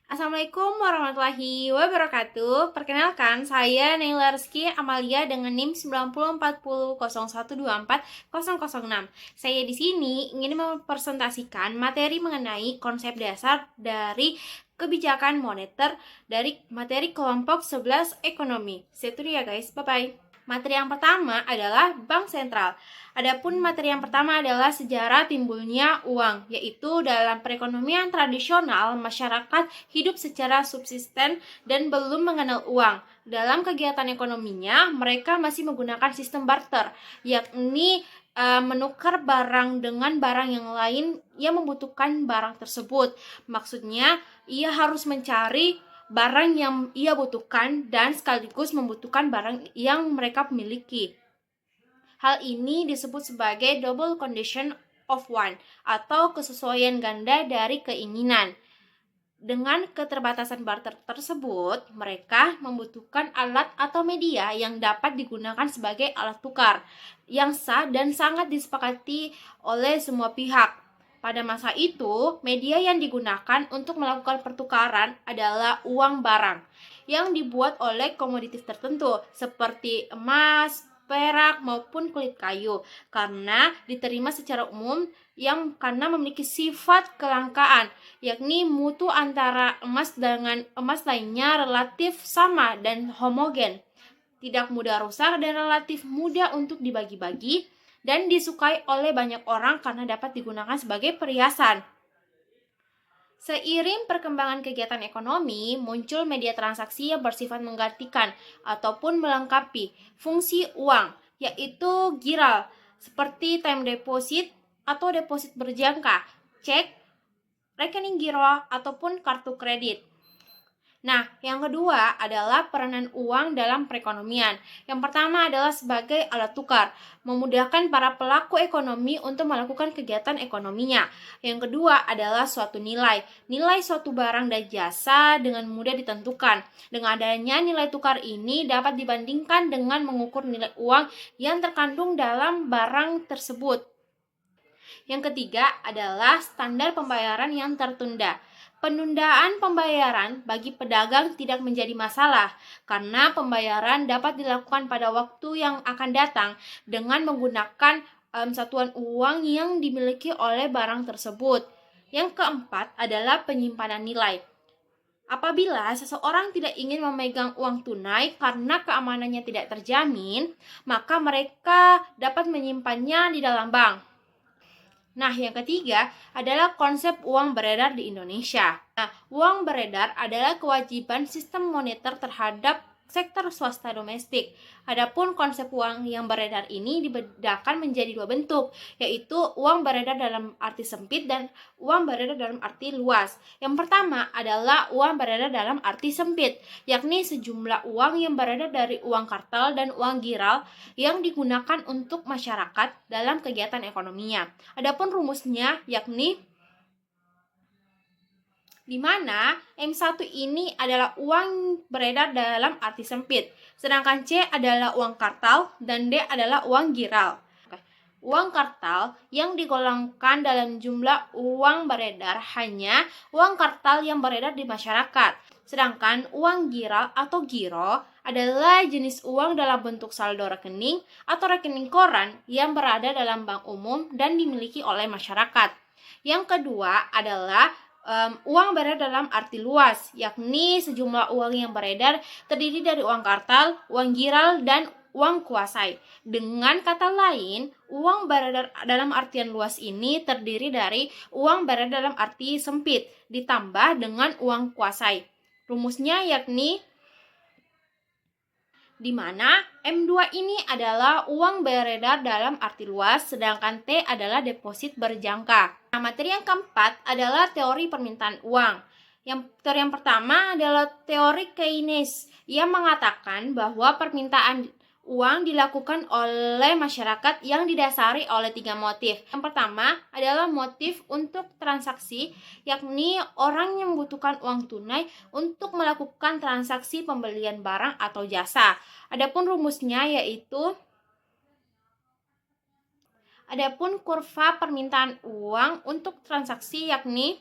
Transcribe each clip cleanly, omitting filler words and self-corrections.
Assalamualaikum warahmatullahi wabarakatuh. Perkenalkan, saya Naila Rizky Amalia dengan NIM 904010124006. Saya di sini ingin mempresentasikan materi mengenai konsep dasar dari kebijakan moneter dari materi kelompok 11 ekonomi. Itu dia guys, bye-bye. Materi yang pertama adalah bank sentral. Adapun materi yang pertama adalah sejarah timbulnya uang, yaitu dalam perekonomian tradisional masyarakat hidup secara subsisten dan belum mengenal uang. Dalam kegiatan ekonominya, mereka masih menggunakan sistem barter, yakni menukar barang dengan barang yang lain yang membutuhkan barang tersebut. Maksudnya, ia harus mencari barang yang ia butuhkan dan sekaligus membutuhkan barang yang mereka miliki. Hal ini disebut sebagai double condition of one atau kesesuaian ganda dari keinginan. Dengan keterbatasan barter tersebut, mereka membutuhkan alat atau media yang dapat digunakan sebagai alat tukar yang sah dan sangat disepakati oleh semua pihak. Pada masa itu, media yang digunakan untuk melakukan pertukaran adalah uang barang yang dibuat oleh komoditif tertentu seperti emas, perak, maupun kulit kayu karena diterima secara umum yang karena memiliki sifat kelangkaan, yakni mutu antara emas dengan emas lainnya relatif sama dan homogen, tidak mudah rusak dan relatif mudah untuk dibagi-bagi dan disukai oleh banyak orang karena dapat digunakan sebagai perhiasan. Seiring perkembangan kegiatan ekonomi, muncul media transaksi yang bersifat menggantikan ataupun melengkapi fungsi uang, yaitu giral, seperti time deposit atau deposit berjangka, cek, rekening giro, ataupun kartu kredit. Nah, yang kedua adalah peranan uang dalam perekonomian. Yang pertama adalah sebagai alat tukar, memudahkan para pelaku ekonomi untuk melakukan kegiatan ekonominya. Yang kedua adalah suatu nilai. Nilai suatu barang dan jasa dengan mudah ditentukan. Dengan adanya nilai tukar ini dapat dibandingkan dengan mengukur nilai uang yang terkandung dalam barang tersebut. Yang ketiga adalah standar pembayaran yang tertunda. Penundaan pembayaran bagi pedagang tidak menjadi masalah karena pembayaran dapat dilakukan pada waktu yang akan datang dengan menggunakan satuan uang yang dimiliki oleh barang tersebut. Yang keempat adalah penyimpanan nilai. Apabila seseorang tidak ingin memegang uang tunai karena keamanannya tidak terjamin, maka mereka dapat menyimpannya di dalam bank. Nah, yang ketiga adalah konsep uang beredar di Indonesia. Nah, uang beredar adalah kewajiban sistem moneter terhadap sektor swasta domestik. Adapun konsep uang yang beredar ini dibedakan menjadi dua bentuk, yaitu uang beredar dalam arti sempit dan uang beredar dalam arti luas. Yang pertama adalah uang beredar dalam arti sempit, yakni sejumlah uang yang beredar dari uang kartal dan uang giral yang digunakan untuk masyarakat dalam kegiatan ekonominya. Adapun rumusnya yakni di mana M1 ini adalah uang beredar dalam arti sempit, sedangkan C adalah uang kartal dan D adalah uang giral. Uang kartal yang digolongkan dalam jumlah uang beredar hanya uang kartal yang beredar di masyarakat. Sedangkan uang giral atau giro adalah jenis uang dalam bentuk saldo rekening atau rekening koran yang berada dalam bank umum dan dimiliki oleh masyarakat. Yang kedua adalah uang beredar dalam arti luas, yakni sejumlah uang yang beredar terdiri dari uang kartal, uang giral, dan uang kuasai. Dengan kata lain, uang beredar dalam artian luas ini terdiri dari uang beredar dalam arti sempit ditambah dengan uang kuasai. Rumusnya yakni di mana M2 ini adalah uang beredar dalam arti luas, sedangkan T adalah deposit berjangka. Nah, materi yang keempat adalah teori permintaan uang. Teori yang pertama adalah teori Keynes yang mengatakan bahwa permintaan uang dilakukan oleh masyarakat yang didasari oleh 3 motif. Yang pertama adalah motif untuk transaksi, yakni orang yang membutuhkan uang tunai untuk melakukan transaksi pembelian barang atau jasa. Adapun rumusnya yaitu kurva permintaan uang untuk transaksi yakni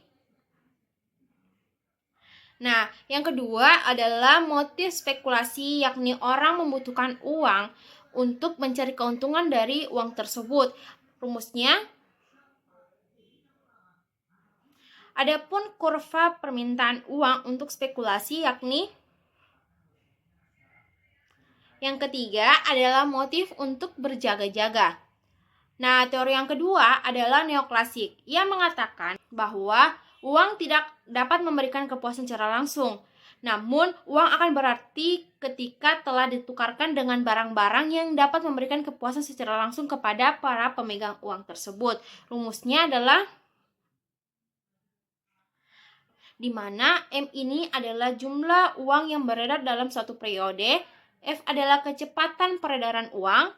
Nah, yang kedua adalah motif spekulasi, yakni orang membutuhkan uang untuk mencari keuntungan dari uang tersebut. Rumusnya, adapun kurva permintaan uang untuk spekulasi, yakni yang ketiga adalah motif untuk berjaga-jaga. Nah, teori yang kedua adalah neoklasik. Ia mengatakan bahwa uang tidak dapat memberikan kepuasan secara langsung. Namun, uang akan berarti ketika telah ditukarkan dengan barang-barang yang dapat memberikan kepuasan secara langsung kepada para pemegang uang tersebut. Rumusnya adalah di mana M ini adalah jumlah uang yang beredar dalam suatu periode, F adalah kecepatan peredaran uang,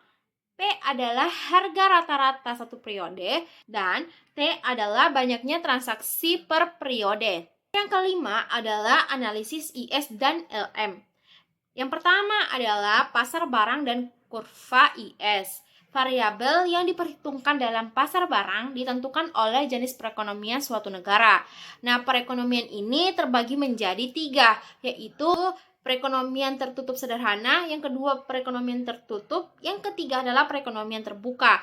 P adalah harga rata-rata satu periode, dan T adalah banyaknya transaksi per periode. Yang kelima adalah analisis IS dan LM. Yang pertama adalah pasar barang dan kurva IS. Variabel yang diperhitungkan dalam pasar barang ditentukan oleh jenis perekonomian suatu negara. Nah, perekonomian ini terbagi menjadi 3, yaitu perekonomian tertutup sederhana, yang kedua perekonomian tertutup, yang ketiga adalah perekonomian terbuka.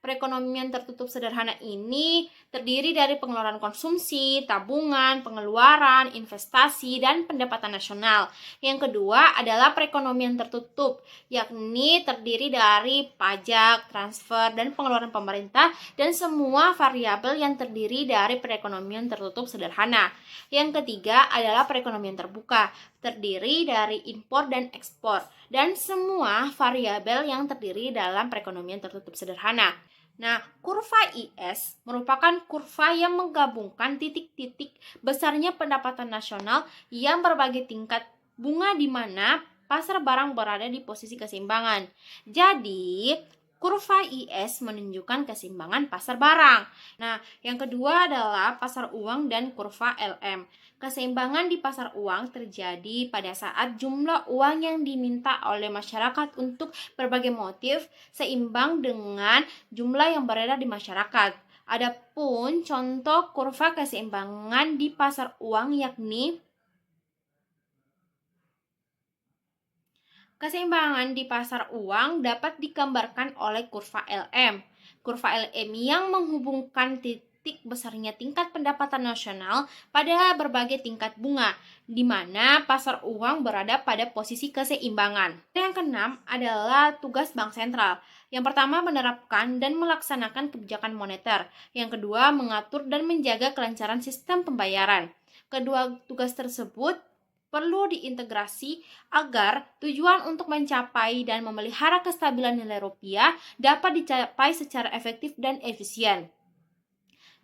Perekonomian tertutup sederhana ini terdiri dari pengeluaran konsumsi, tabungan, pengeluaran, investasi, dan pendapatan nasional. Yang kedua adalah perekonomian tertutup, yakni terdiri dari pajak, transfer, dan pengeluaran pemerintah, dan semua variabel yang terdiri dari perekonomian tertutup sederhana. Yang ketiga adalah perekonomian terbuka, terdiri dari impor dan ekspor, dan semua variabel yang terdiri dalam perekonomian tertutup sederhana. Nah, kurva IS merupakan kurva yang menggabungkan titik-titik besarnya pendapatan nasional yang berbagai tingkat bunga di mana pasar barang berada di posisi keseimbangan. Jadi, kurva IS menunjukkan keseimbangan pasar barang. Nah, yang kedua adalah pasar uang dan kurva LM. Keseimbangan di pasar uang terjadi pada saat jumlah uang yang diminta oleh masyarakat untuk berbagai motif seimbang dengan jumlah yang beredar di masyarakat. Adapun contoh kurva keseimbangan di pasar uang yakni keseimbangan di pasar uang dapat digambarkan oleh kurva LM. Kurva LM yang menghubungkan titik besarnya tingkat pendapatan nasional pada berbagai tingkat bunga, di mana pasar uang berada pada posisi keseimbangan. Yang keenam adalah tugas bank sentral. Yang pertama, menerapkan dan melaksanakan kebijakan moneter. Yang kedua, mengatur dan menjaga kelancaran sistem pembayaran. Kedua tugas tersebut perlu diintegrasi agar tujuan untuk mencapai dan memelihara kestabilan nilai rupiah dapat dicapai secara efektif dan efisien.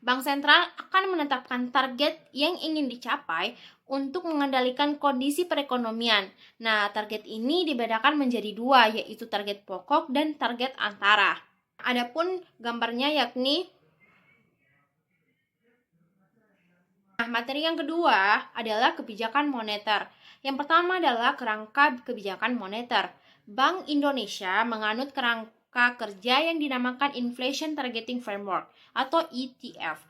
Bank sentral akan menetapkan target yang ingin dicapai untuk mengendalikan kondisi perekonomian. Nah, target ini dibedakan menjadi 2, yaitu target pokok dan target antara. Adapun gambarnya yakni materi yang kedua adalah kebijakan moneter. Yang pertama adalah kerangka kebijakan moneter. Bank Indonesia menganut kerangka kerja yang dinamakan Inflation Targeting Framework atau ETF.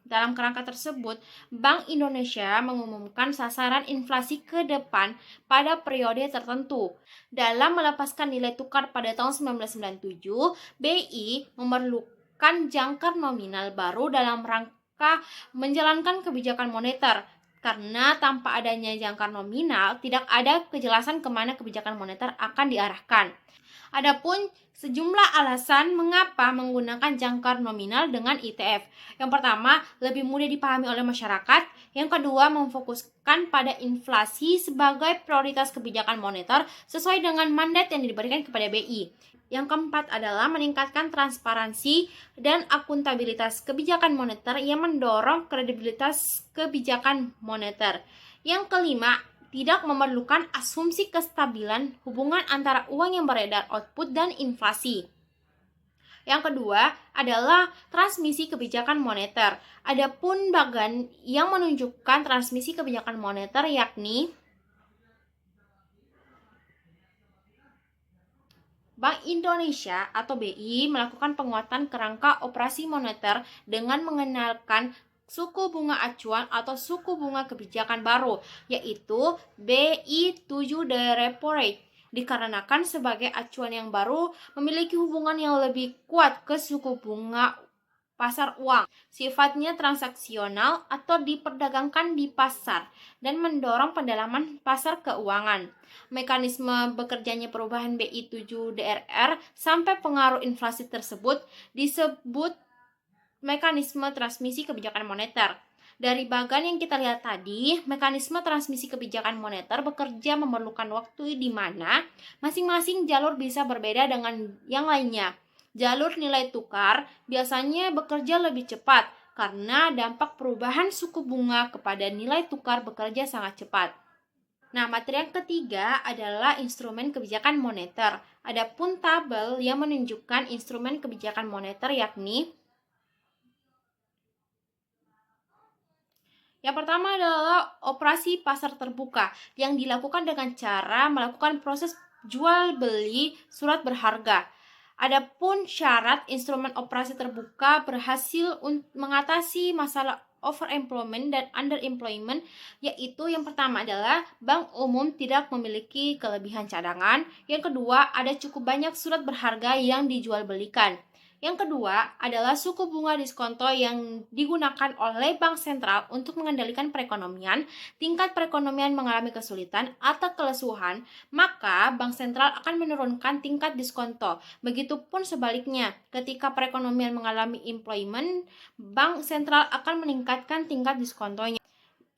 Dalam kerangka tersebut, Bank Indonesia mengumumkan sasaran inflasi ke depan pada periode tertentu. Dalam melepaskan nilai tukar pada tahun 1997, BI memerlukan jangkar nominal baru dalam rangka menjalankan kebijakan moneter. Karena tanpa adanya jangkar nominal, tidak ada kejelasan kemana kebijakan moneter akan diarahkan. Adapun sejumlah alasan mengapa menggunakan jangkar nominal dengan ETF. Yang pertama, lebih mudah dipahami oleh masyarakat. Yang kedua, memfokuskan pada inflasi sebagai prioritas kebijakan moneter sesuai dengan mandat yang diberikan kepada BI. Yang keempat adalah meningkatkan transparansi dan akuntabilitas kebijakan moneter yang mendorong kredibilitas kebijakan moneter. Yang kelima, tidak memerlukan asumsi kestabilan hubungan antara uang yang beredar, output, dan inflasi. Yang kedua adalah transmisi kebijakan moneter. Adapun bagan yang menunjukkan transmisi kebijakan moneter yakni Bank Indonesia atau BI melakukan penguatan kerangka operasi moneter dengan mengenalkan suku bunga acuan atau suku bunga kebijakan baru, yaitu BI 7 day repo rate. Dikarenakan sebagai acuan yang baru memiliki hubungan yang lebih kuat ke suku bunga pasar uang, sifatnya transaksional atau diperdagangkan di pasar dan mendorong pendalaman pasar keuangan. Mekanisme bekerjanya perubahan BI 7 DRR sampai pengaruh inflasi tersebut disebut mekanisme transmisi kebijakan moneter. Dari bagan yang kita lihat tadi, mekanisme transmisi kebijakan moneter bekerja memerlukan waktu di mana masing-masing jalur bisa berbeda dengan yang lainnya. Jalur nilai tukar biasanya bekerja lebih cepat karena dampak perubahan suku bunga kepada nilai tukar bekerja sangat cepat. Nah, materi yang ketiga adalah instrumen kebijakan moneter. Adapun tabel yang menunjukkan instrumen kebijakan moneter yakni yang pertama adalah operasi pasar terbuka yang dilakukan dengan cara melakukan proses jual beli surat berharga. Adapun syarat instrumen operasi terbuka berhasil mengatasi masalah overemployment dan underemployment, yaitu yang pertama adalah bank umum tidak memiliki kelebihan cadangan, yang kedua ada cukup banyak surat berharga yang dijual belikan. Yang kedua adalah suku bunga diskonto yang digunakan oleh bank sentral untuk mengendalikan perekonomian. Tingkat perekonomian mengalami kesulitan atau kelesuan, maka bank sentral akan menurunkan tingkat diskonto. Begitupun sebaliknya, ketika perekonomian mengalami employment, bank sentral akan meningkatkan tingkat diskontonya.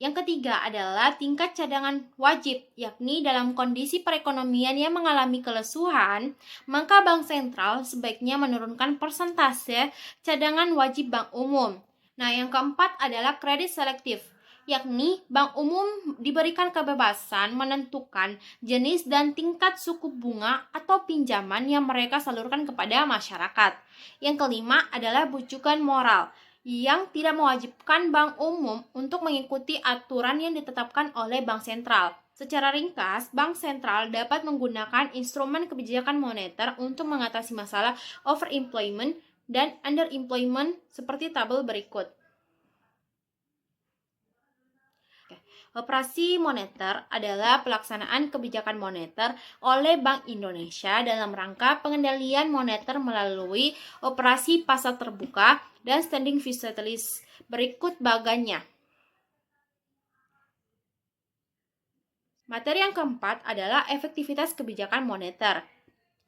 Yang ketiga adalah tingkat cadangan wajib, yakni dalam kondisi perekonomian yang mengalami kelesuan, maka bank sentral sebaiknya menurunkan persentase cadangan wajib bank umum. Nah, yang keempat adalah kredit selektif, yakni bank umum diberikan kebebasan menentukan jenis dan tingkat suku bunga atau pinjaman yang mereka salurkan kepada masyarakat. Yang kelima adalah bujukan moral, yang tidak mewajibkan bank umum untuk mengikuti aturan yang ditetapkan oleh bank sentral. Secara ringkas, bank sentral dapat menggunakan instrumen kebijakan moneter untuk mengatasi masalah overemployment dan underemployment seperti tabel berikut. Operasi moneter adalah pelaksanaan kebijakan moneter oleh Bank Indonesia dalam rangka pengendalian moneter melalui operasi pasar terbuka dan standing facilities. Berikut bagannya. Materi yang keempat adalah efektivitas kebijakan moneter.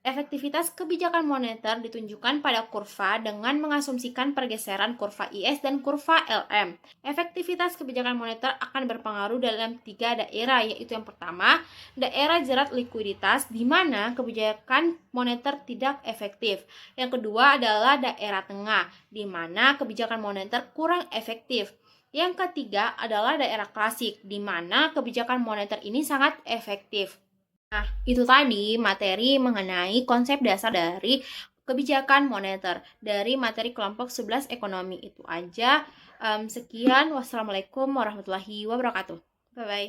Efektivitas kebijakan moneter ditunjukkan pada kurva dengan mengasumsikan pergeseran kurva IS dan kurva LM. Efektivitas kebijakan moneter akan berpengaruh dalam 3 daerah, yaitu yang pertama, daerah jerat likuiditas di mana kebijakan moneter tidak efektif. Yang kedua adalah daerah tengah, di mana kebijakan moneter kurang efektif. Yang ketiga adalah daerah klasik, di mana kebijakan moneter ini sangat efektif. Nah, itu tadi materi mengenai konsep dasar dari kebijakan moneter dari materi kelompok 11 ekonomi. Itu aja. Sekian. Wassalamualaikum warahmatullahi wabarakatuh. Bye-bye.